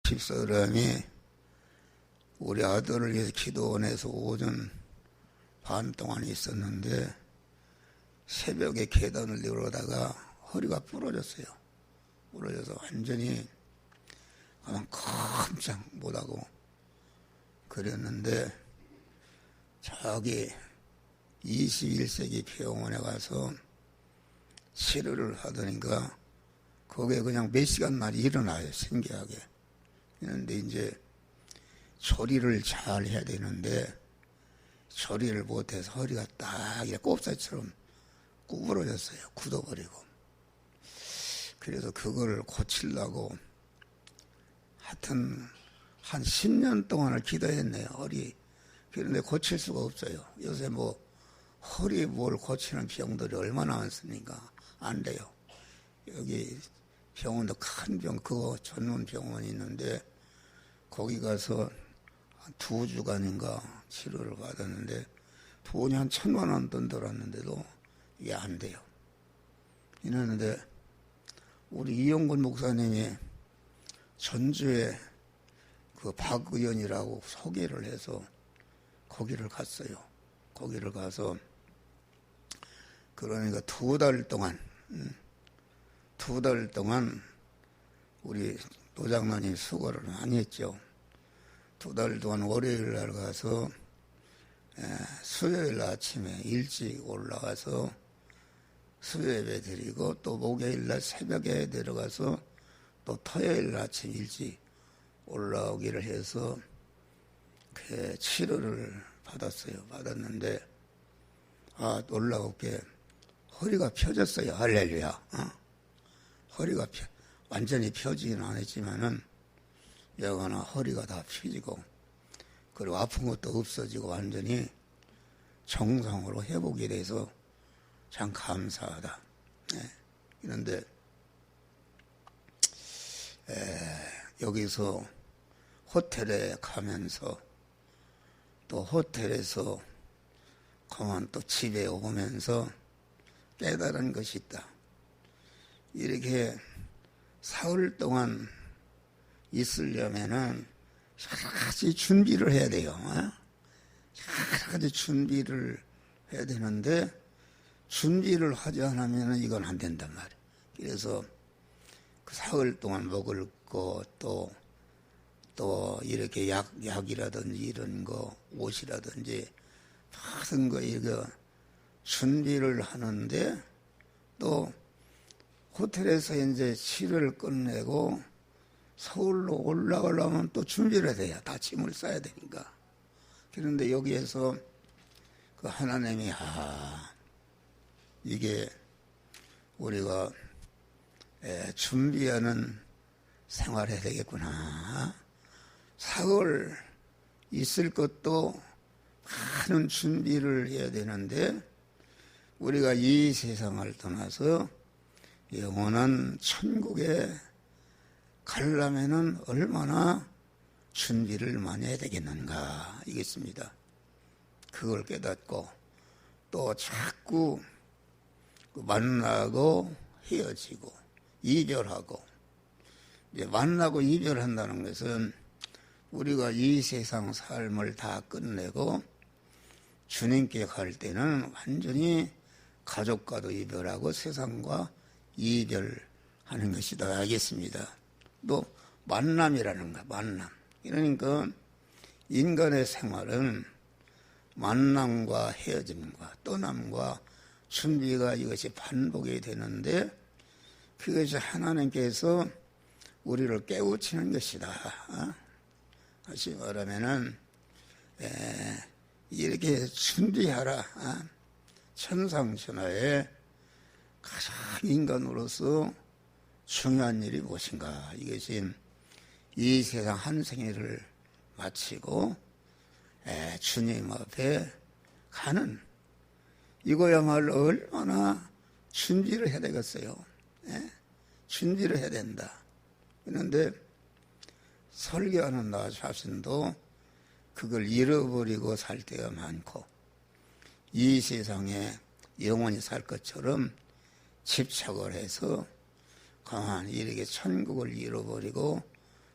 집사람이 우리 아들을 위해서 기도원에서 오전 반 동안 있었는데 새벽에 계단을 내려오다가 허리가 부러졌어요. 부러져서 완전히 가만 깜짝 못하고 그랬는데 저기 21세기 병원에 가서 치료를 하더니까 거기에 그냥 몇 시간 만에 일어나요. 신기하게. 그런데 이제 조리를 잘 해야 되는데 조리를 못해서 허리가 딱 꼽사처럼 구부러졌어요. 굳어버리고. 그래서 그걸 고치려고 하여튼 한 10년 동안을 기도했네요. 허리. 그런데 고칠 수가 없어요. 요새 뭐 허리 뭘 고치는 병들이 얼마나 많습니까? 안 돼요. 여기 병원도 큰 병, 그거 전문 병원이 있는데 거기 가서 한 2주간인가 치료를 받았는데 돈이 한 1,000만 원 돈 들었는데도 이게 안 돼요. 이러는데 우리 이용근 목사님이 전주에 그 박 의원이라고 소개를 해서 거기를 갔어요. 거기를 가서 그러니까 2달 동안 우리 노장로님 수고를 많이 했죠. 2달 동안 월요일 날 가서 수요일 아침에 일찍 올라가서 수요예배 드리고 또 목요일 날 새벽에 내려가서 또 토요일 아침 일찍 올라오기를 해서 그 치료를 받았어요. 받았는데 놀라웠게 허리가 펴졌어요. 할렐루야. 허리가 완전히 펴지는 않았지만은 여가나 허리가 다 펴지고 그리고 아픈 것도 없어지고 완전히 정상으로 회복이 돼서 참 감사하다. 그런데 여기서 호텔에 가면서 또 호텔에서 그만 또 집에 오면서 깨달은 것이 있다. 이렇게 사흘 동안 있으려면은 여러 가지 준비를 해야 돼요. 여러 가지 준비를 해야 되는데 준비를 하지 않으면 이건 안 된단 말이에요. 그래서 그 사흘 동안 먹을 거 또 이렇게 약이라든지 이런 거 옷이라든지 모든 거 이거 준비를 하는데 또 호텔에서 이제 치료를 끝내고 서울로 올라가려면 또 준비를 해야 다 짐을 싸야 되니까. 그런데 여기에서 그 하나님이 이게 우리가 준비하는 생활해야 되겠구나. 사흘 있을 것도 많은 준비를 해야 되는데 우리가 이 세상을 떠나서 영원한 천국에 가려면은 얼마나 준비를 많이 해야 되겠는가 이겠습니다. 그걸 깨닫고 또 자꾸 만나고 헤어지고 이별하고 이제 만나고 이별한다는 것은 우리가 이 세상 삶을 다 끝내고 주님께 갈 때는 완전히 가족과도 이별하고 세상과 이별하는 것이다 알겠습니다. 또 만남이라는 거 만남. 그러니까 인간의 생활은 만남과 헤어짐과 떠남과 준비가 이것이 반복이 되는데 그것이 하나님께서 우리를 깨우치는 것이다. 다시 말하면은 이렇게 준비하라. 천상천하에 가장 인간으로서 중요한 일이 무엇인가? 이것이 이 세상 한 생애를 마치고 주님 앞에 가는 이거야말로 얼마나 준비를 해야 되겠어요. 준비를 해야 된다. 그런데 설교하는 나 자신도 그걸 잃어버리고 살 때가 많고 이 세상에 영원히 살 것처럼 집착을 해서 가만히 이렇게 천국을 잃어버리고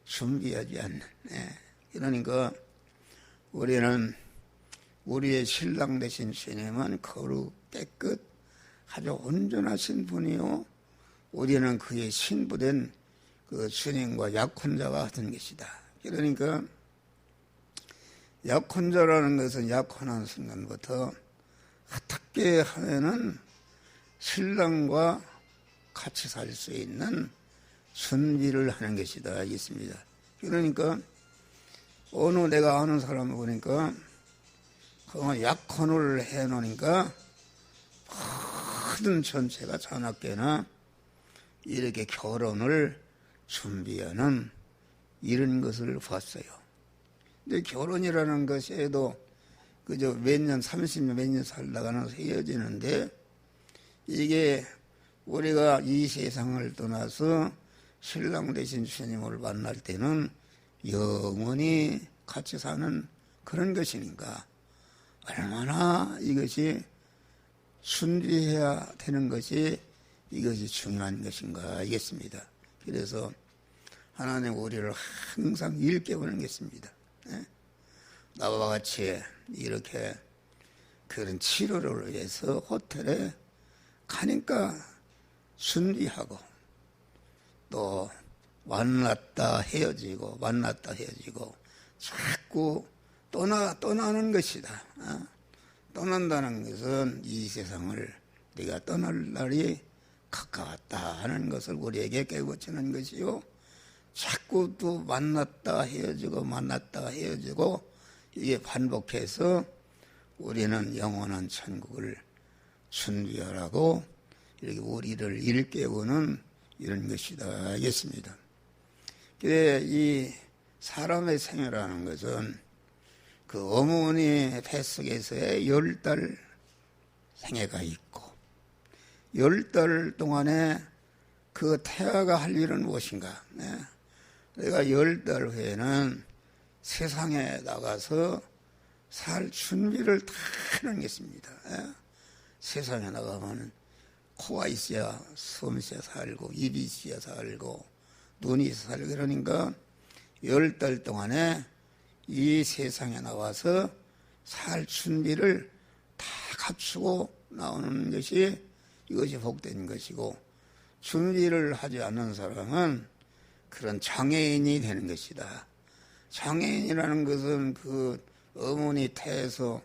준비하지 않는. 그러니까 우리는 우리의 신랑 되신 주님은 거룩 깨끗 아주 온전하신 분이요, 우리는 그의 신부된 그 주님과 약혼자가 같은 것이다. 그러니까 약혼자라는 것은 약혼한 순간부터 어떻게 하면은 신랑과 같이 살 수 있는 준비를 하는 것이다 알겠습니다. 그러니까 어느 내가 아는 사람을 보니까 약혼을 해놓으니까 모든 전체가 자나깨나 이렇게 결혼을 준비하는 이런 것을 봤어요. 근데 결혼이라는 것에도 그저 몇 년, 30년, 몇 년 살다가는 헤어지는데, 이게 우리가 이 세상을 떠나서 신랑 되신 주님을 만날 때는 영원히 같이 사는 그런 것이니까 얼마나 이것이 준비해야 되는 것이 이것이 중요한 것인가 알겠습니다. 그래서 하나님 우리를 항상 일깨우는 것입니다. 나와 같이 이렇게 그런 치료를 위해서 호텔에 가니까 준비하고, 또 만났다 헤어지고 만났다 헤어지고 자꾸 떠나는 것이다. 떠난다는 것은 이 세상을 네가 떠날 날이 가까웠다 하는 것을 우리에게 깨우치는 것이요, 자꾸 또 만났다 헤어지고 만났다 헤어지고 이게 반복해서 우리는 영원한 천국을 준비하라고 이렇게 우리를 일깨우는 이런 것이다 알겠습니다. 이 사람의 생애라는 것은 그 어머니 뱃속에서의 10달 생애가 있고, 10달 동안에 그 태아가 할 일은 무엇인가? 내가 10달 후에는 세상에 나가서 살 준비를 다 하는 것입니다. 세상에 나가면 코가 있어야 숨 쉬어 살고, 입이 있어야 살고, 눈이 있어야 살고, 그러니까 10달 동안에 이 세상에 나와서 살 준비를 다 갖추고 나오는 것이 이것이 복된 것이고, 준비를 하지 않는 사람은 그런 장애인이 되는 것이다. 장애인이라는 것은 그 어머니 태에서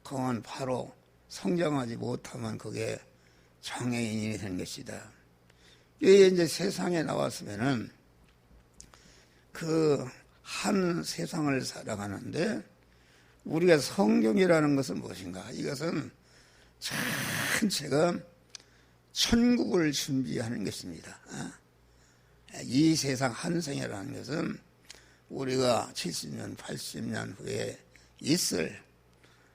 그만 바로 성장하지 못하면 그게 장애인이 되는 것이다. 이제 세상에 나왔으면은 그 한 세상을 살아가는데, 우리가 성경이라는 것은 무엇인가? 이것은 전체가 천국을 준비하는 것입니다. 이 세상 한 생이라는 것은 우리가 70년, 80년 후에 있을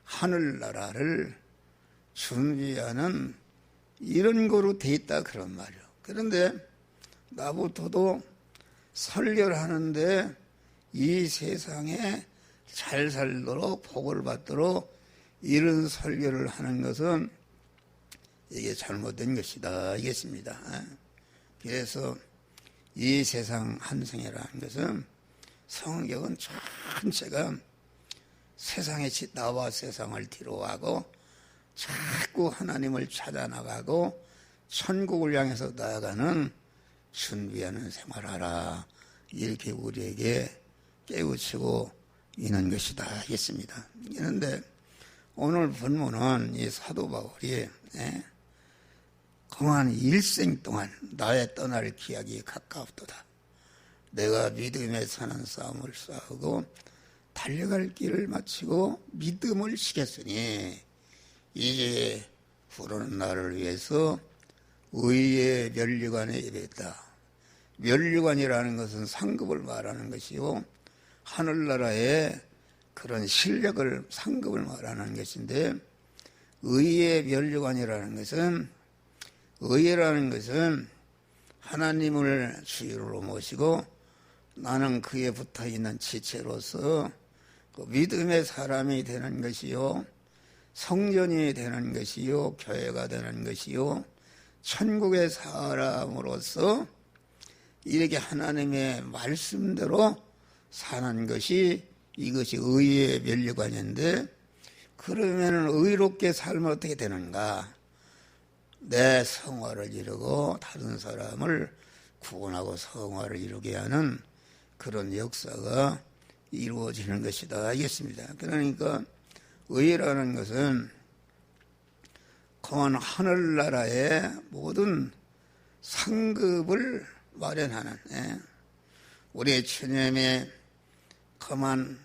하늘나라를 준비하는 이런 거로 돼 있다 그런 말이요. 그런데 나부터도 설교를 하는데 이 세상에 잘 살도록 복을 받도록 이런 설교를 하는 것은 이게 잘못된 것이다 알겠습니다. 그래서 이 세상 한생이라는 것은 성경은 전체가 세상에 나와 세상을 뒤로하고 자꾸 하나님을 찾아 나가고 천국을 향해서 나아가는 준비하는 생활하라, 이렇게 우리에게 깨우치고 있는 것이다 하겠습니다. 그런데 오늘 본문은 이 사도 바울이 그만 일생 동안 나의 떠날 기약이 가까웠도다. 내가 믿음에 사는 싸움을 싸우고 달려갈 길을 마치고 믿음을 지켰으니 이제 부르는 나를 위해서 의의 면류관에 이르렀다. 면류관이라는 것은 상급을 말하는 것이요, 하늘나라의 그런 실력을, 상급을 말하는 것인데, 의의 면류관이라는 것은, 의라는 것은 하나님을 주유로 모시고 나는 그에 붙어있는 지체로서 그 믿음의 사람이 되는 것이요, 성전이 되는 것이요, 교회가 되는 것이요, 천국의 사람으로서 이렇게 하나님의 말씀대로 사는 것이 이것이 의의 면류관인데, 그러면 의롭게 살면 어떻게 되는가? 내 성화를 이루고 다른 사람을 구원하고 성화를 이루게 하는 그런 역사가 이루어지는 것이다 알겠습니다. 그러니까 의라는 것은 거한 하늘나라의 모든 상급을 마련하는, 우리 주님의 거만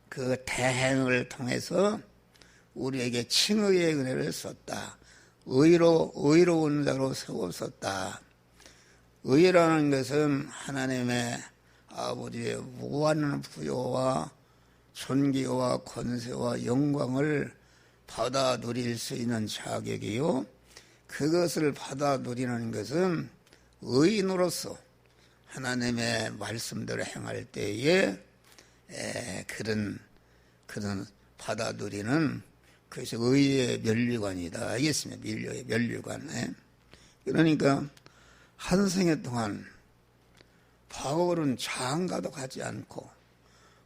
그 대행을 통해서 우리에게 칭의의 은혜를 썼다. 의로운 자로 세웠었다. 의라는 것은 하나님의 아버지의 무한 부요와 존귀와 권세와 영광을 받아 누릴 수 있는 자격이요, 그것을 받아 누리는 것은 의인으로서 하나님의 말씀대로 행할 때에 그런 받아 누리는 그것이 의의 면류관이다 알겠습니다. 의의 면류관. 그러니까 한 생애 동안 바울은 장가도 가지 않고,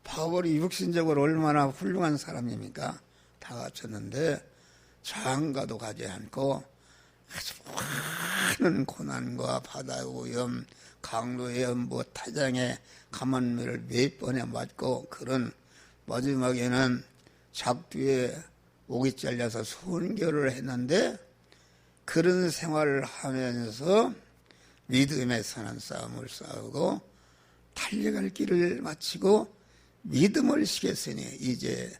바울이 육신적으로 얼마나 훌륭한 사람입니까? 다 갖췄는데 장가도 가지 않고 아주 많은 고난과 바다 오염, 강도오염, 타장의 가만매를 몇 번에 맞고, 그런 마지막에는 잡두에 목이 잘려서 순교를 했는데, 그런 생활을 하면서 믿음의 선한 싸움을 싸우고 달려갈 길을 마치고 믿음을 시켰으니 이제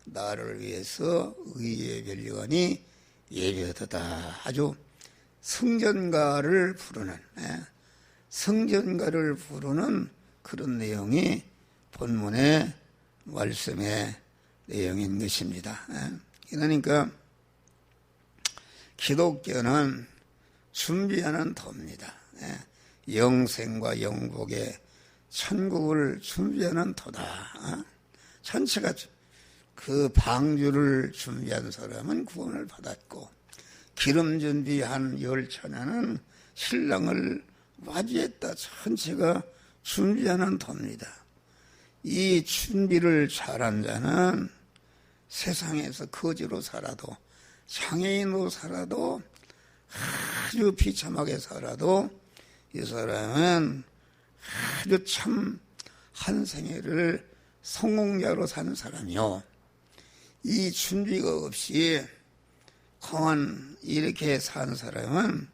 나를 위해서 의의 면류관이 예배하다. 아주 성전가를 부르는 그런 내용이 본문의 말씀의 내용인 것입니다. 그러니까 기독교는 준비하는 도입니다. 영생과 영복의 천국을 준비하는 도다. 전체가 그 방주를 준비한 사람은 구원을 받았고, 기름 준비한 열처녀는 신랑을 맞이했다. 전체가 준비하는 도입니다. 이 준비를 잘한 자는 세상에서 거지로 살아도, 장애인으로 살아도, 아주 비참하게 살아도 이 사람은 아주 참 한 생애를 성공자로 사는 사람이요, 이 준비가 없이 그만 이렇게 산 사람은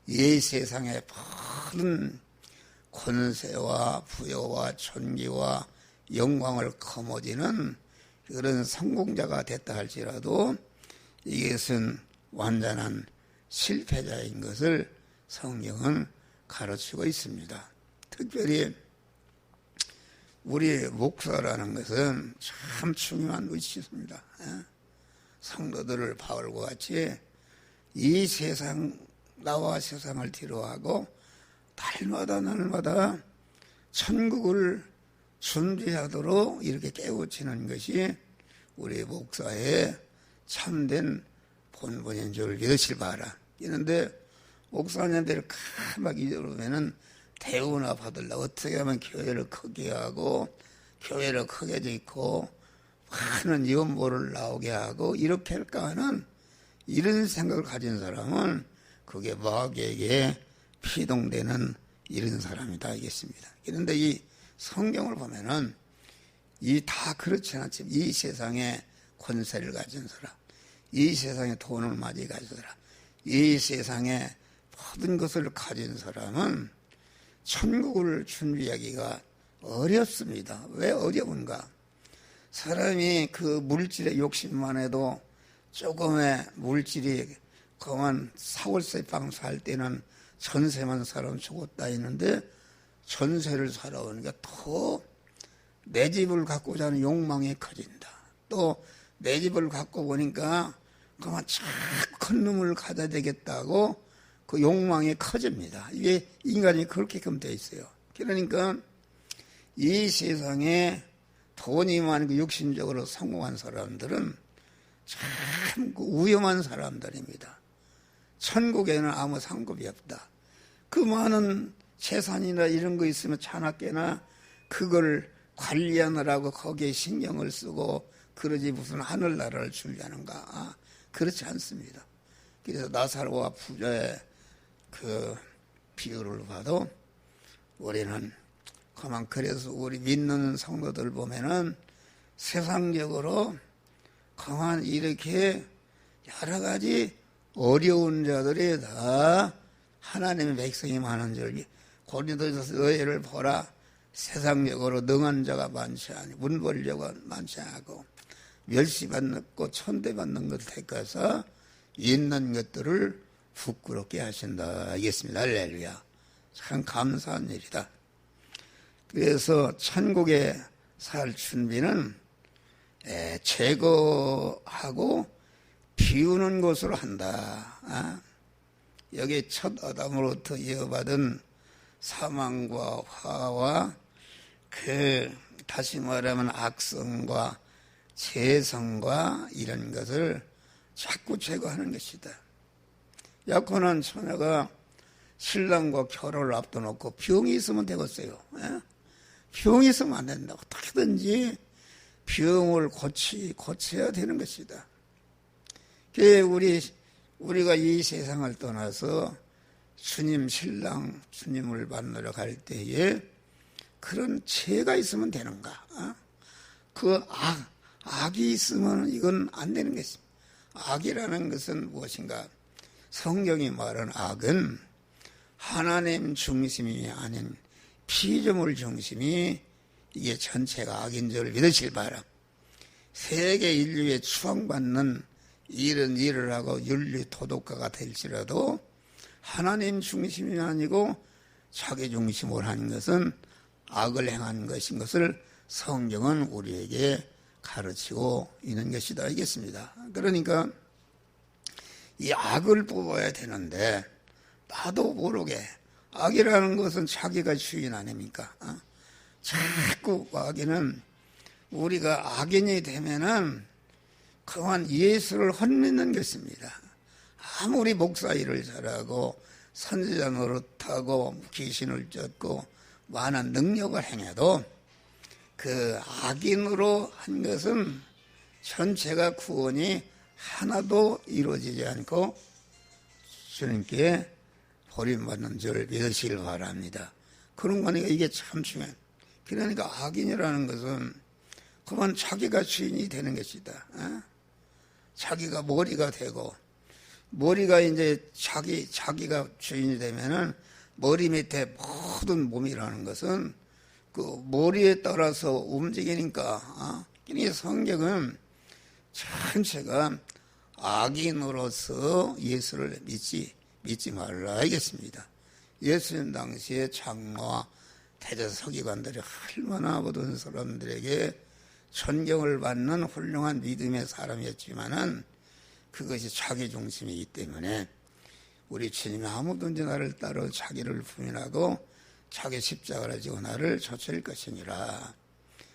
이 세상의 모든 권세와 부여와 존귀와 영광을 거머쥐는 그런 성공자가 됐다 할지라도 이것은 완전한 실패자인 것을 성경은 가르치고 있습니다. 특별히 우리 목사라는 것은 참 중요한 위치입니다. 성도들을 바울과 같이 이 세상, 나와 세상을 뒤로하고 날마다 천국을 준비하도록 이렇게 깨우치는 것이 우리 목사의 참된 본분인 줄 믿으실 바라. 그런데 목사님들을 막 이러면은 대우나 받으려고 어떻게 하면 교회를 크게 하고 교회를 크게 짓고 많은 연보를 나오게 하고 이렇게 할까 하는 이런 생각을 가진 사람은 그게 마귀에게 피동되는 이런 사람이다 알겠습니다. 그런데 이 성경을 보면은 이 다 그렇지 않지만 이 세상에 권세를 가진 사람, 이 세상에 돈을 많이 가진 사람, 이 세상에 모든 것을 가진 사람은 천국을 준비하기가 어렵습니다. 왜 어려운가? 사람이 그 물질의 욕심만 해도 조금의 물질이 그만 사월세방 살 때는 전세만 살아면 죽었다 했는데 전세를 살아오니까 더 내 집을 갖고자 하는 욕망이 커진다. 또 내 집을 갖고 보니까 그만 참 큰 놈을 가져야 되겠다고 그 욕망이 커집니다. 이게 인간이 그렇게끔 돼 있어요. 그러니까 이 세상에 돈이 많고 육신적으로 성공한 사람들은 참 위험한 사람들입니다. 천국에는 아무 상급이 없다. 그 많은 재산이나 이런 거 있으면 차납게나 그걸 관리하느라고 거기에 신경을 쓰고 그러지 무슨 하늘나라를 주려는가. 그렇지 않습니다. 그래서 나사로와 부자의 그 비유를 봐도 우리는 그만 그래서 우리 믿는 성도들 보면은 세상적으로 그만 이렇게 여러 가지 어려운 자들이 다 하나님의 백성이 많은 줄 고린도전서 너희를 보라 세상적으로 능한 자가 많지 않고 문벌자가 많지 않고 멸시받고 천대받는 것을 택해서 있는 것들을 부끄럽게 하신다. 알겠습니다. 할렐루야. 참 감사한 일이다. 그래서 천국에 살 준비는 제거하고 비우는 것으로 한다. 여기 첫 아담으로부터 이어받은 사망과 화와 다시 말하면 악성과 재성과 이런 것을 자꾸 제거하는 것이다. 약혼한 처녀가 신랑과 결혼을 앞둬놓고 병이 있으면 되겠어요. 병이 있으면 안 된다. 어떻게든지 병을 고쳐야 되는 것이다. 우리가 이 세상을 떠나서 주님 신랑 주님을 만나러 갈 때에 그런 죄가 있으면 되는가? 악이 있으면 이건 안 되는 것입니다. 악이라는 것은 무엇인가? 성경이 말하는 악은 하나님 중심이 아닌 피조물 중심이 이게 전체가 악인 줄 믿으실 바람. 세계 인류에 추앙받는 이런 일을 하고 윤리 도덕가가 될지라도 하나님 중심이 아니고 자기 중심으로 하는 것은 악을 행하는 것인 것을 성경은 우리에게 가르치고 있는 것이다. 알겠습니다. 그러니까 이 악을 뽑아야 되는데 나도 모르게 악이라는 것은 자기가 주인 아닙니까? 자꾸 악인은 우리가 악인이 되면은 그만 예수를 헛믿는 것입니다. 아무리 목사 일을 잘하고 선지자 노릇하고 귀신을 쫓고 많은 능력을 행해도 그 악인으로 한 것은 전체가 구원이 하나도 이루어지지 않고 주님께 버림받는 줄 믿으시길 바랍니다. 그런 거니까 이게 참 중요해요. 그러니까 악인이라는 것은 그만 자기가 주인이 되는 것이다. 자기가 머리가 되고 머리가 이제 자기가 주인이 되면은 머리 밑에 모든 몸이라는 것은 그 머리에 따라서 움직이니까 그러니까 성경은 전체가 악인으로서 예수를 믿지 말라 알겠습니다. 예수님 당시에 장로와 대제사 서기관들이 얼마나 모든 사람들에게 존경을 받는 훌륭한 믿음의 사람이었지만은 그것이 자기 중심이기 때문에 우리 주님이 아무든지 나를 따라 자기를 부인하고 자기 십자가를 지고 나를 좇을 것이니라.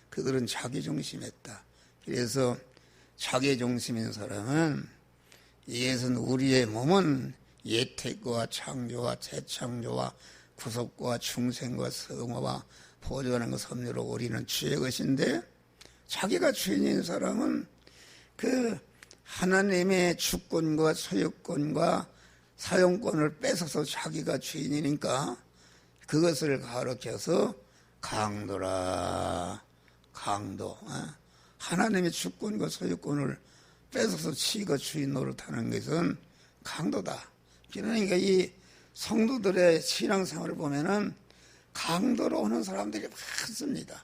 그들은 자기 중심했다. 그래서 자기 중심인 사람은 이것은 우리의 몸은 예택과 창조와 재창조와 구속과 중생과 성화와 보존하는 것 섭리로 우리는 주의 것인데 자기가 주인인 사람은 그 하나님의 주권과 소유권과 사용권을 뺏어서 자기가 주인이니까 그것을 가르쳐서 강도라. 강도. 하나님의 주권과 소유권을 뺏어서 지가 주인 노릇하는 것은 강도다. 그러니까 이 성도들의 신앙생활을 보면은 강도로 오는 사람들이 많습니다.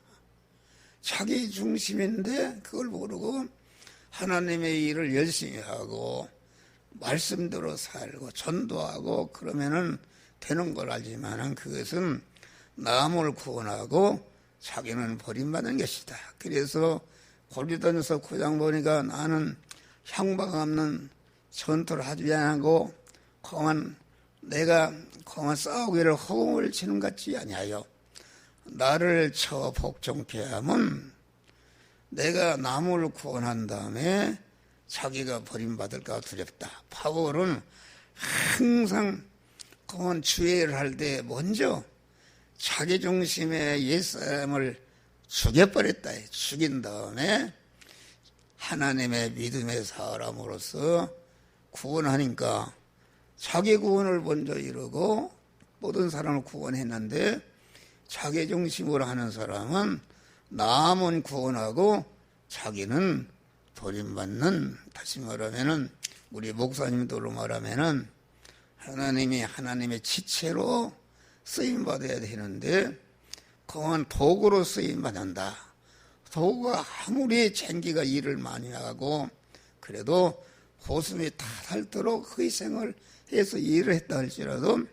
자기 중심인데 그걸 모르고 하나님의 일을 열심히 하고 말씀대로 살고 전도하고 그러면은 되는 걸 알지만은 그것은 남을 구원하고 자기는 버림받는 것이다. 그래서 고린도전서 9장 보니까 나는 형방 없는 전투를 하지 않고 내가 싸우기를 허공을 치는 것 같지 아니하여 나를 쳐 복종케 하면 내가 남을 구원한 다음에 자기가 버림받을까 두렵다. 바울은 항상 주의를 할 때 먼저 자기 중심의 옛사람을 죽여버렸다. 죽인 다음에 하나님의 믿음의 사람으로서 구원하니까 자기 구원을 먼저 이루고 모든 사람을 구원했는데 자기 중심으로 하는 사람은 남은 구원하고 자기는 버림받는, 다시 말하면은 우리 목사님들로 말하면은 하나님이 하나님의 지체로 쓰임받아야 되는데 그건 도구로 쓰임받는다. 도구가 아무리 쟁기가 일을 많이 하고 그래도 보숨이 다 닳도록 희생을 해서 일을 했다 할지라도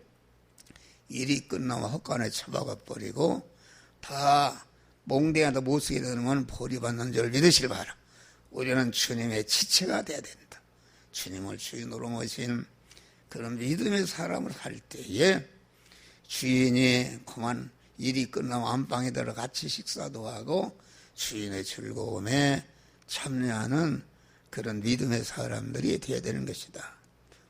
일이 끝나면 헛간에 처박아 버리고 다 몽둥이도 못 쓰게 되는 건 버림받는 줄 믿으실 바라. 우리는 주님의 지체가 돼야 된다. 주님을 주인으로 모신 그런 믿음의 사람을 살 때에 주인이 그만 일이 끝나면 안방에 들어 같이 식사도 하고 주인의 즐거움에 참여하는 그런 믿음의 사람들이 되어야 되는 것이다.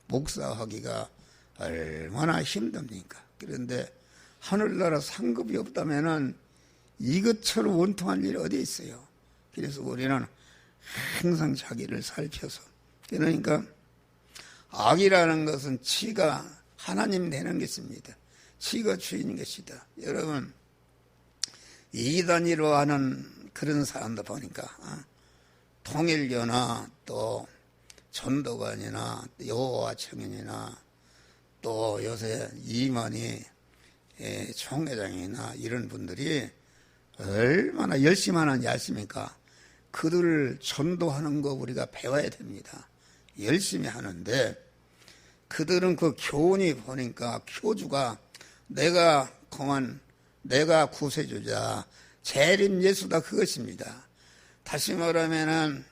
목사하기가 얼마나 힘듭니까? 그런데 하늘나라 상급이 없다면은 이것처럼 원통한 일이 어디 있어요? 그래서 우리는 항상 자기를 살펴서, 그러니까 악이라는 것은 지가 하나님 되는 것입니다. 지가 주인인 것이다. 여러분, 이단위로 하는 그런 사람들 보니까 통일교나 또 전도관이나 여호와 청년이나 또 요새 이만희 총회장이나 이런 분들이 얼마나 열심히 하는지 아십니까? 그들을 전도하는 거 우리가 배워야 됩니다. 열심히 하는데 그들은 그 교훈이 보니까 교주가 내가 구세주자 재림 예수다 그것입니다. 다시 말하면은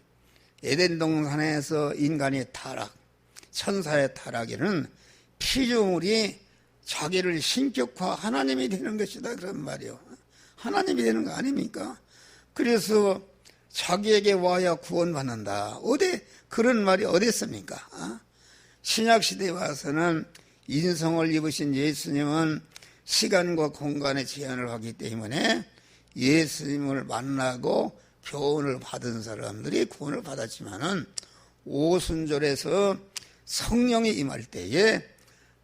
에덴 동산에서 인간의 타락, 천사의 타락에는 피조물이 자기를 신격화 하나님이 되는 것이다 그런 말이요. 하나님이 되는 거 아닙니까? 그래서 자기에게 와야 구원받는다. 어디 그런 말이 어디 있습니까? 신약시대에 와서는 인성을 입으신 예수님은 시간과 공간의 제한을 하기 때문에 예수님을 만나고 교훈을 받은 사람들이 구원을 받았지만은 오순절에서 성령이 임할 때에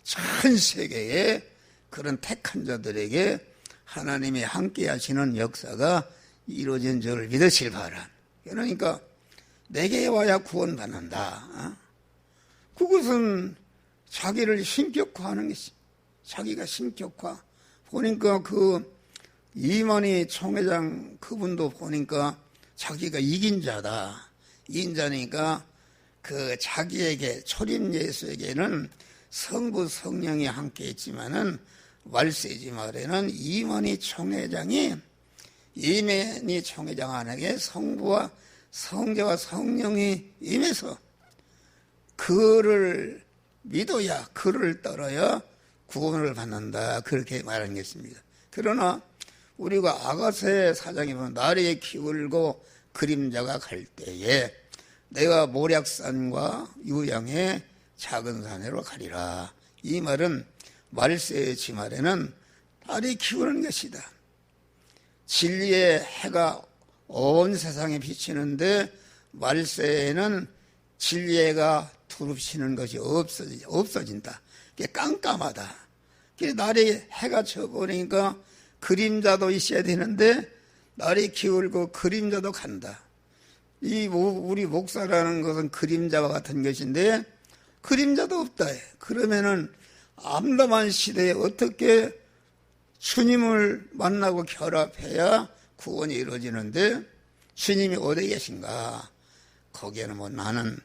전 세계에 그런 택한 자들에게 하나님이 함께 하시는 역사가 이루어진 줄 믿으실 바람. 그러니까 내게 와야 구원받는다. 그것은 자기를 신격화하는 것이, 자기가 신격화. 보니까 그 이만희 총회장 그분도 보니까 자기가 이긴 자다. 이긴 자니까 그 자기에게 초림 예수에게는 성부 성령이 함께 있지만은 말세지 말에는 이만희 총회장이 안에게 성부와 성자와 성령이 임해서 그를 믿어야, 그를 따라야 구원을 받는다. 그렇게 말하는 것입니다. 그러나 우리가 아가세 4장에 보면 나를 기울고 그림자가 갈 때에 내가 모략산과 유양의 작은 산으로 가리라. 이 말은 말세의 지말에는 달이 기우는 것이다. 진리의 해가 온 세상에 비치는데 말세에는 진리의 해가 두릅치는 것이 없어진다. 그게 깜깜하다. 날이 해가 져버리니까 그림자도 있어야 되는데 날이 기울고 그림자도 간다. 우리 목사라는 것은 그림자와 같은 것인데 그림자도 없다. 그러면은 암담한 시대에 어떻게 주님을 만나고 결합해야 구원이 이루어지는데 주님이 어디 계신가? 거기에는 뭐 나는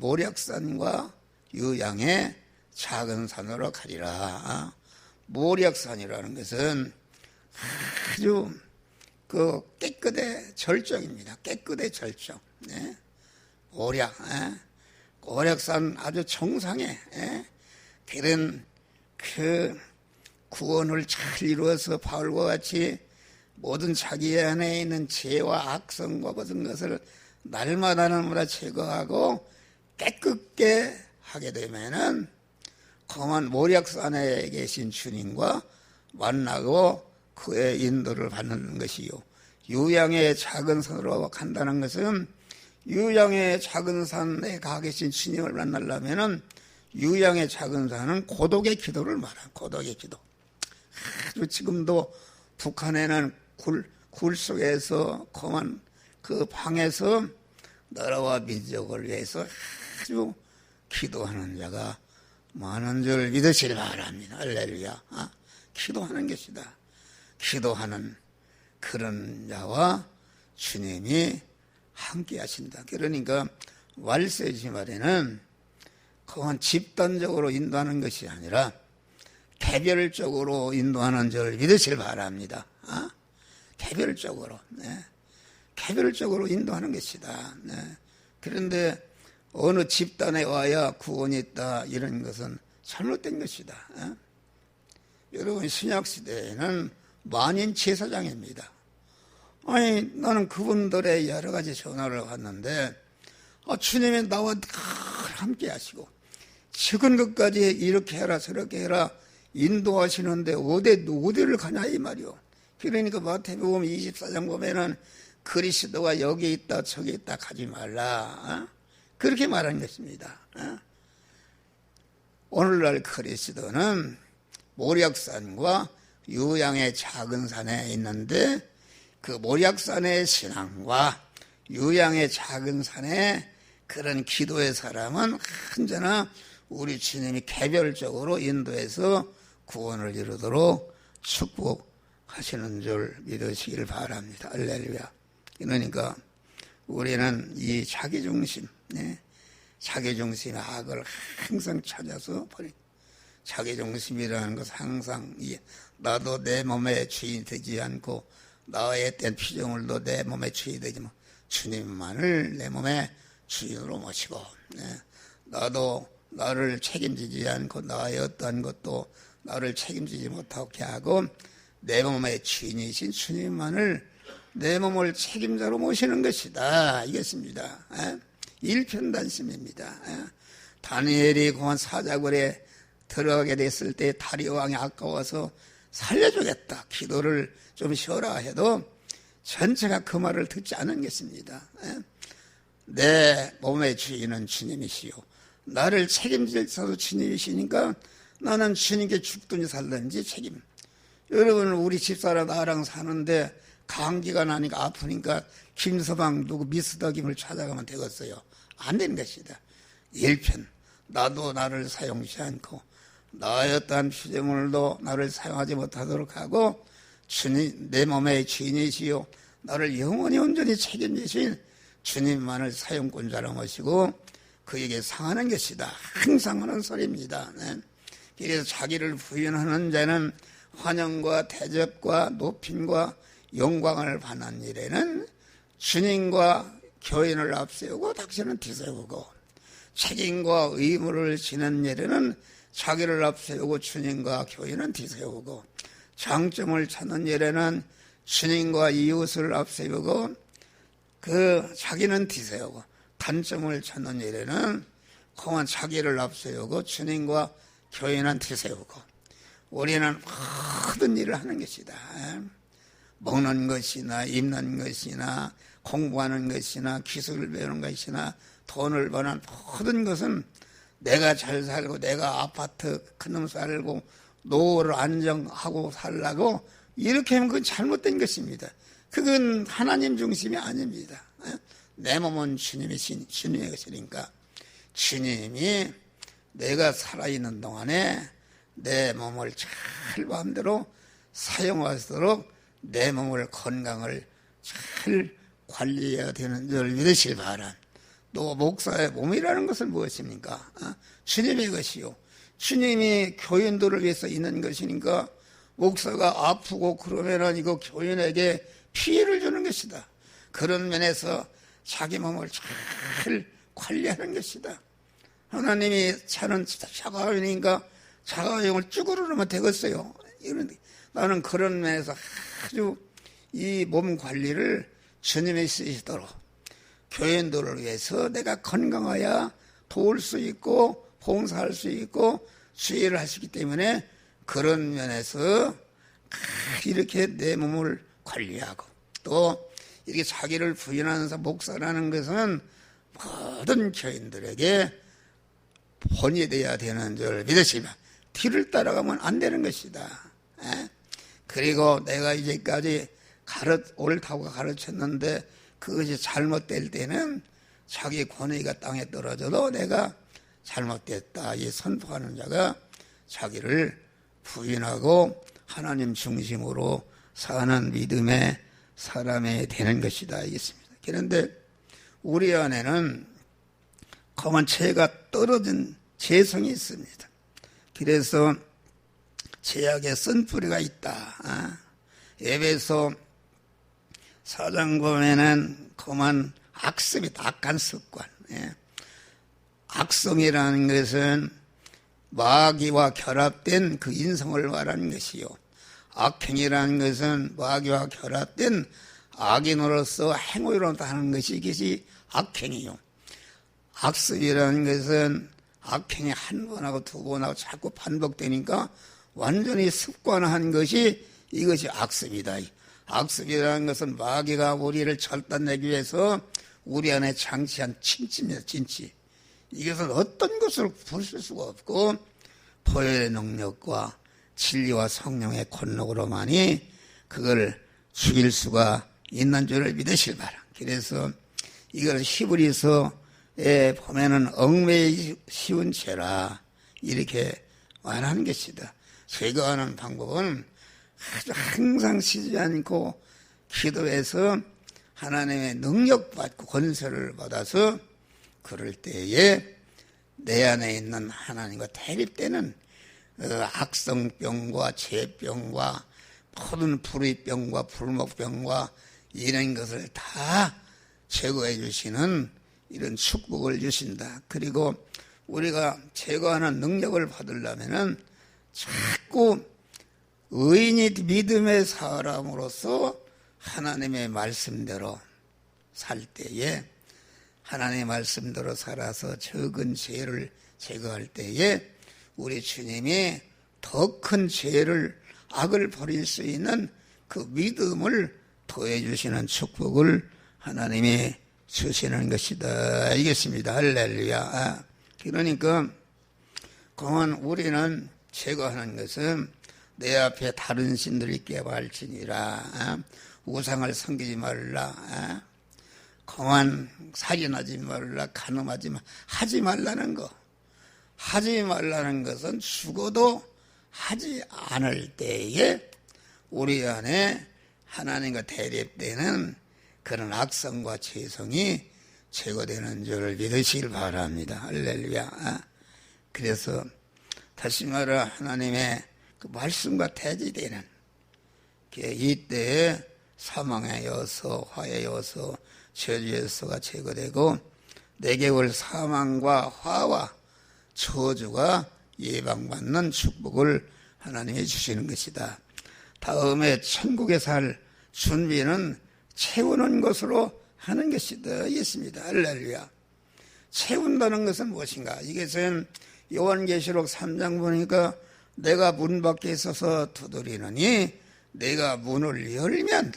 모략산과 유양의 작은 산으로 가리라. 모략산이라는 것은 아주 그 깨끗의 절정입니다. 깨끗의 절정. 네. 모략산 아주 정상에 그런 그 구원을 잘 이루어서 바울과 같이 모든 자기 안에 있는 죄와 악성과 모든 것을 날마다 제거하고 깨끗게 하게 되면은 거만 모략산에 계신 주님과 만나고 그의 인도를 받는 것이요. 유양의 작은 산으로 간다는 것은 유양의 작은 산에 가 계신 주님을 만나려면은 유양의 작은 산은 고독의 기도를 말한 고독의 기도. 아주 지금도 북한에는 굴 속에서 험한 그 방에서 나라와 민족을 위해서 아주 기도하는 자가 많은 줄 믿으시기 바랍니다. 할렐루야. 기도하는 것이다. 기도하는 그런 자와 주님이 함께 하신다. 그러니까 왈세지 말에는 그건 집단적으로 인도하는 것이 아니라 개별적으로 인도하는 줄 믿으시기 바랍니다. 개별적으로. 네. 개별적으로 인도하는 것이다. 네. 그런데 어느 집단에 와야 구원이 있다 이런 것은 잘못된 것이다. 여러분 신약시대에는 만인 제사장입니다. 아니 나는 그분들의 여러 가지 전화를 받는데 주님이 나와 함께 하시고 적은 것까지 이렇게 해라 저렇게 해라 인도하시는데 어디를 가냐 이 말이요. 그러니까 마태복음 24장 보면은 그리스도가 여기 있다 저기 있다 가지 말라 그렇게 말하는 것입니다. 오늘날 그리스도는 모략산과 유양의 작은 산에 있는데 그 모략산의 신앙과 유양의 작은 산의 그런 기도의 사람은 언제나 우리 주님이 개별적으로 인도해서 구원을 이루도록 축복하시는 줄 믿으시길 바랍니다. 할렐루야. 그러니까 우리는 이 자기중심, 자기중심의 악을 항상 찾아서 버리고 자기중심이라는 것은 항상 나도 내 몸의 주인이 되지 않고 나의 땐 피조물도 내 몸의 주인이 되지 뭐 주님만을 내 몸의 주인으로 모시고 나도 나를 책임지지 않고 나의 어떠한 것도 나를 책임지지 못하게 하고 내 몸의 주인이신 주님만을 내 몸을 책임자로 모시는 것이다 이것입니다. 일편단심입니다. 다니엘이 공안 사자굴에 들어가게 됐을 때 다리오 왕이 아까워서 살려주겠다 기도를 좀 쉬어라 해도 전체가 그 말을 듣지 않은 것입니다. 내 몸의 주인은 주님이시요 나를 책임질서도 주님이시니까 나는 주님께 죽든지 살든지 책임. 여러분 우리 집사람 나랑 사는데 감기가 나니까 아프니까 김서방 누구 미스덕임을 찾아가면 되겠어요. 안 되는 것이다. 일편 나도 나를 사용치 않고 나의 어떠한 피조물도 나를 사용하지 못하도록 하고 주님 내 몸의 주인이시요 나를 영원히 온전히 책임지신 주님만을 사용권자로 모시고 그에게 상하는 것이다. 항상 하는 소리입니다. 그래서 자기를 부인하는 자는 환영과 대접과 높임과 영광을 받는 일에는 주님과 교인을 앞세우고 당신은 뒤세우고 책임과 의무를 지는 일에는 자기를 앞세우고 주님과 교인은 뒤세우고 장점을 찾는 일에는 주님과 이웃을 앞세우고 자기는 뒤세우고 단점을 찾는 일에는 그만 자기를 앞세우고 주님과 교인은 뒤세우고 우리는 모든 일을 하는 것이다. 먹는 것이나 입는 것이나 공부하는 것이나 기술을 배우는 것이나 돈을 버는 모든 것은 내가 잘 살고 내가 아파트 큰놈 살고 노후를 안정하고 살라고 이렇게 하면 그건 잘못된 것입니다. 그건 하나님 중심이 아닙니다. 내 몸은 주님의 것이니까 주님이 내가 살아있는 동안에 내 몸을 잘 마음대로 사용하도록 내 몸을 건강을 잘 관리해야 되는 줄 믿으실 바람. 또 목사의 몸이라는 것은 무엇입니까? 주님의 것이요. 주님이 교인들을 위해서 있는 것이니까 목사가 아프고 그러면은 이거 교인에게 피해를 주는 것이다. 그런 면에서 자기 몸을 잘 관리하는 것이다. 하나님이 차는 자가용이니까 자가용을 쭈그르면 되겠어요. 나는 그런 면에서 아주 이 몸 관리를 주님이 쓰시도록 교인들을 위해서 내가 건강하여 도울 수 있고 봉사할 수 있고 수혜를 하시기 때문에 그런 면에서 이렇게 내 몸을 관리하고 또 이렇게 자기를 부인하면서 목사라는 것은 모든 교인들에게 본이 되어야 되는 줄 믿으시면 뒤를 따라가면 안 되는 것이다. 그리고 내가 이제까지 옳다고 가르쳤는데 그것이 잘못될 때는 자기 권위가 땅에 떨어져도 내가 잘못됐다 이 선포하는 자가 자기를 부인하고 하나님 중심으로 사는 믿음의 사람이 되는 것이다 이겠습니다. 그런데 우리 안에는 검은 죄가 떨어진 죄성이 있습니다. 그래서 죄악의 쓴뿌리가 있다. 에베소 4장 보면은 검은 악습이다. 악한 습관. 악성이라는 것은 마귀와 결합된 그 인성을 말하는 것이요. 악행이라는 것은 마귀와 결합된 악인으로서 행위로 하는 것이 이것이 악행이요. 악습이라는 것은 악행이 한 번하고 두 번하고 자꾸 반복되니까 완전히 습관화한 것이 이것이 악습이다. 악습이라는 것은 마귀가 우리를 절단내기 위해서 우리 안에 장치한 진치입니다. 진치. 이것은 어떤 것으로 부술 수가 없고 보혈의 능력과 진리와 성령의 권능으로만이 그걸 죽일 수가 있는 줄을 믿으실 바라. 그래서 이걸 히브리서에 보면은 얽매이 쉬운 죄라 이렇게 말하는 것이다. 제거하는 방법은 아주 항상 쉬지 않고 기도해서 하나님의 능력받고 권세를 받아서 그럴 때에 내 안에 있는 하나님과 대립되는 악성병과 죄병과 모든 불의병과 불목병과 이런 것을 다 제거해 주시는 이런 축복을 주신다. 그리고 우리가 제거하는 능력을 받으려면은 자꾸 의인이 믿음의 사람으로서 하나님의 말씀대로 살 때에 하나님의 말씀대로 살아서 적은 죄를 제거할 때에 우리 주님이 더 큰 죄를 악을 버릴 수 있는 그 믿음을 더해 주시는 축복을 하나님이 주시는 것이다. 알겠습니다. 할렐루야. 그러니까 그만 우리는 제거하는 것은 내 앞에 다른 신들이 깨발지니라. 우상을 섬기지 말라. 그만 살인하지 말라. 간음하지 말라. 하지 말라는 거. 하지 말라는 것은 죽어도 하지 않을 때에 우리 안에 하나님과 대립되는 그런 악성과 죄성이 제거되는 줄을 믿으시길 바랍니다. 할렐루야. 그래서 다시 말해 하나님의 그 말씀과 대지되는 이때에 사망의 요소, 화의 요소, 저주의 요소가 제거되고 내게 올 사망과 화와 저주가 예방받는 축복을 하나님이 주시는 것이다. 다음에 천국에 살 준비는 채우는 것으로 하는 것이다. 있습니다. 할렐루야. 채운다는 것은 무엇인가? 이것은 요한계시록 3장 보니까 내가 문 밖에 서서 두드리느니 내가 문을 열면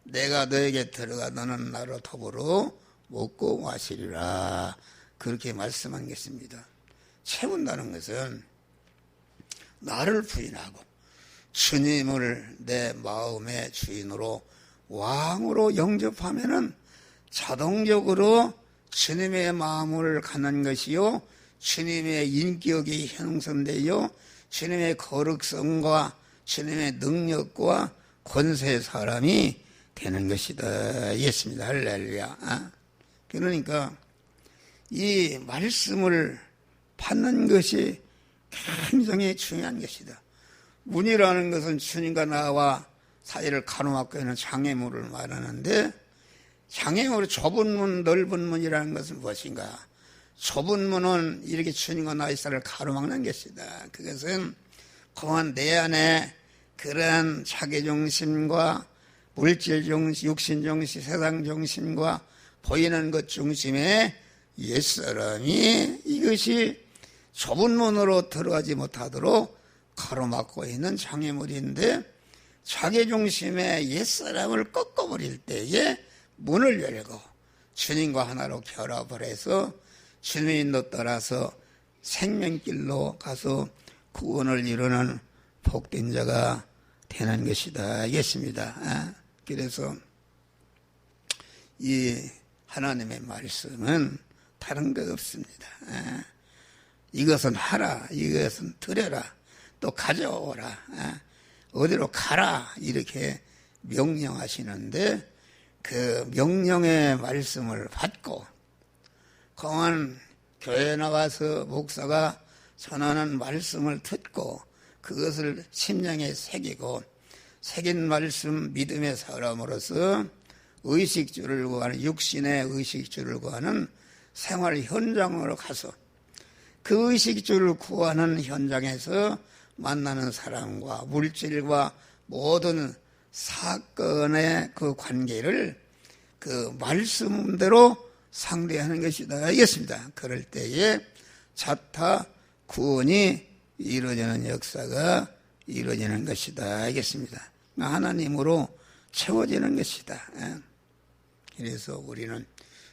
내가 너에게 들어가 너는 나로 더불어 먹고 마시리라. 그렇게 말씀한 것입니다. 채운다는 것은 나를 부인하고 주님을 내 마음의 주인으로 왕으로 영접하면은 자동적으로 주님의 마음을 갖는 것이요, 주님의 인격이 형성되어 주님의 거룩성과 주님의 능력과 권세의 사람이 되는 것이다. 이겠습니다. 할렐루야. 그러니까 이 말씀을 받는 것이 굉장히 중요한 것이다. 문이라는 것은 주님과 나와 사이를 가로막고 있는 장애물을 말하는데, 장애물이 좁은 문, 넓은 문이라는 것은 무엇인가? 좁은 문은 이렇게 주님과 나의 사이를 가로막는 것이다. 그것은 그만 내 안에 그런 자기중심과 물질중심, 육신중심, 세상중심과 보이는 것 중심의 옛사람이 이것이 좁은 문으로 들어가지 못하도록 가로막고 있는 장애물인데, 자기중심의 옛사람을 꺾어버릴 때에 문을 열고 주님과 하나로 결합을 해서 주님의 인도 따라서 생명길로 가서 구원을 이루는 복된 자가 되는 것이다 알겠습니다. 그래서 이 하나님의 말씀은 다른 것 없습니다. 이것은 하라, 이것은 드려라, 또 가져오라, 어디로 가라 이렇게 명령하시는데 그 명령의 말씀을 받고 공안 교회에 나가서 목사가 전하는 말씀을 듣고 그것을 심령에 새기고 새긴 말씀 믿음의 사람으로서 의식주를 구하는 육신의 의식주를 구하는 생활 현장으로 가서 그 의식주를 구하는 현장에서 만나는 사람과 물질과 모든 사건의 그 관계를 그 말씀대로 상대하는 것이다 알겠습니다. 그럴 때에 자타 구원이 이루어지는 역사가 이루어지는 것이다 알겠습니다. 하나님으로 채워지는 것이다. 그래서 우리는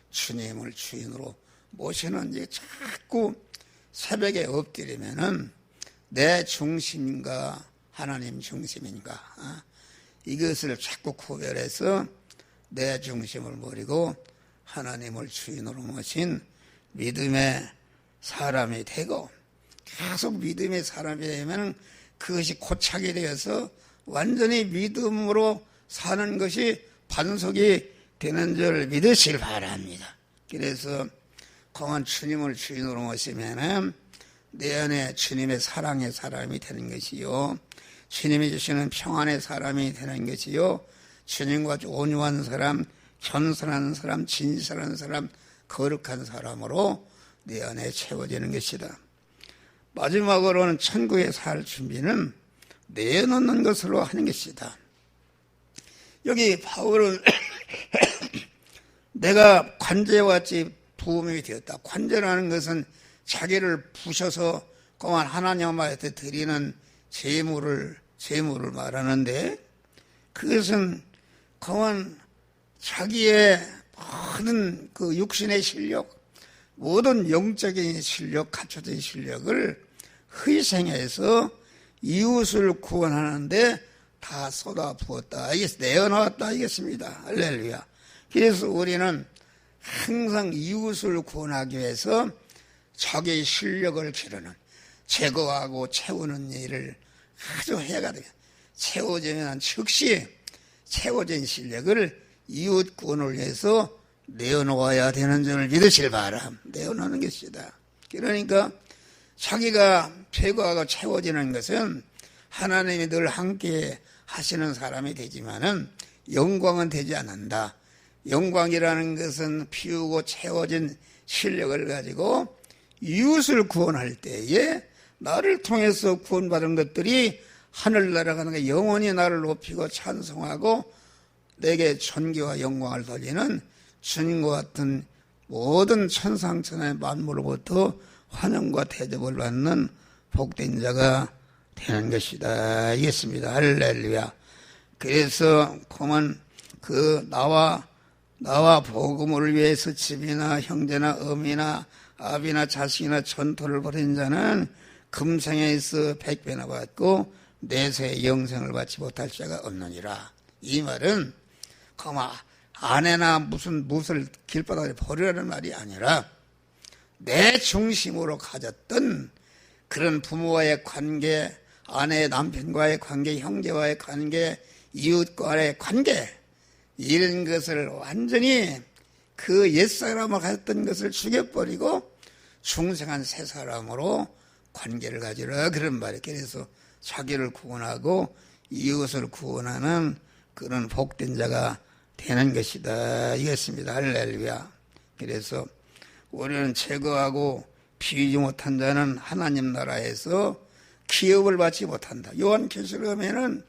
주님을 주인으로 모시는지 자꾸 새벽에 엎드리면은 내 중심인가 하나님 중심인가 이것을 자꾸 구별해서 내 중심을 버리고 하나님을 주인으로 모신 믿음의 사람이 되고 계속 믿음의 사람이 되면 그것이 고착이 되어서 완전히 믿음으로 사는 것이 반석이 되는 줄 믿으실 바랍니다. 그래서 공안 주님을 주인으로 모시면 내 안에 주님의 사랑의 사람이 되는 것이요 주님이 주시는 평안의 사람이 되는 것이요 주님과 온유한 사람, 겸손한 사람, 진실한 사람, 거룩한 사람으로 내 안에 채워지는 것이다. 마지막으로는 천국에 살 준비는 내어놓는 것으로 하는 것이다. 여기 바울은 내가 관제와 같이 부음이 되었다. 관제라는 것은 자기를 부셔서 그만 하나님 앞에 드리는 제물을 말하는데 그것은 그만 자기의 모든 그 육신의 실력, 모든 영적인 실력, 갖춰진 실력을 희생해서 이웃을 구원하는데 다 쏟아 부었다. 이게 내어놓았다. 알겠습니다. 할렐루야. 그래서 우리는 항상 이웃을 구원하기 위해서 자기의 실력을 기르는, 제거하고 채우는 일을 아주 해야 돼요. 채워지면 즉시 채워진 실력을 이웃 구원을 위해서 내어놓아야 되는 줄을 믿으실 바람. 내어놓는 것이다. 그러니까 자기가 제거하고 채워지는 것은 하나님이 늘 함께 하시는 사람이 되지만은 영광은 되지 않는다. 영광이라는 것은 피우고 채워진 실력을 가지고 이웃을 구원할 때에 나를 통해서 구원받은 것들이 하늘나라 가는 게 영원히 나를 높이고 찬송하고 내게 존귀와 영광을 돌리는 주님과 같은 모든 천상천하의 만물로부터 환영과 대접을 받는 복된 자가 되는 것이다. 알겠습니다. 할렐루야. 그래서 그만 나와 복음을 위해서 집이나 형제나 어미나 아비나 자식이나 전토를 벌인 자는 금생에서 100배나 받고 내세의 영생을 받지 못할 자가 없느니라. 이 말은 그만 아내나 무슨 무엇을 길바닥에 버리라는 말이 아니라 내 중심으로 가졌던 그런 부모와의 관계, 아내 남편과의 관계, 형제와의 관계, 이웃과의 관계 이런 것을 완전히 그 옛사람을 가졌던 것을 죽여버리고 중생한 새 사람으로 관계를 가지라 그런 말이에요. 그래서 자기를 구원하고 이웃을 구원하는 그런 복된 자가 되는 것이다. 이것입니다. 할렐루야. 그래서 우리는 제거하고 비우지 못한 자는 하나님 나라에서 기업을 받지 못한다. 요한계시록에는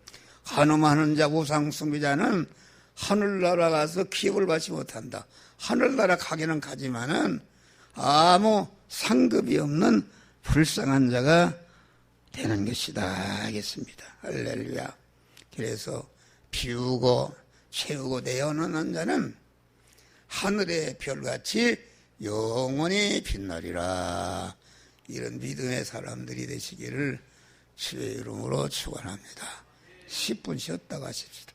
간음하는 자, 우상 숭배자는 하늘나라 가서 기업을 받지 못한다. 하늘나라 가기는 가지만은 아무 상급이 없는 불쌍한 자가 되는 것이다. 알겠습니다. 할렐루야. 그래서 비우고 채우고 내어놓는 자는 하늘의 별같이 영원히 빛나리라. 이런 믿음의 사람들이 되시기를 주의 이름으로 축원합니다. 10분 쉬었다 가십시다.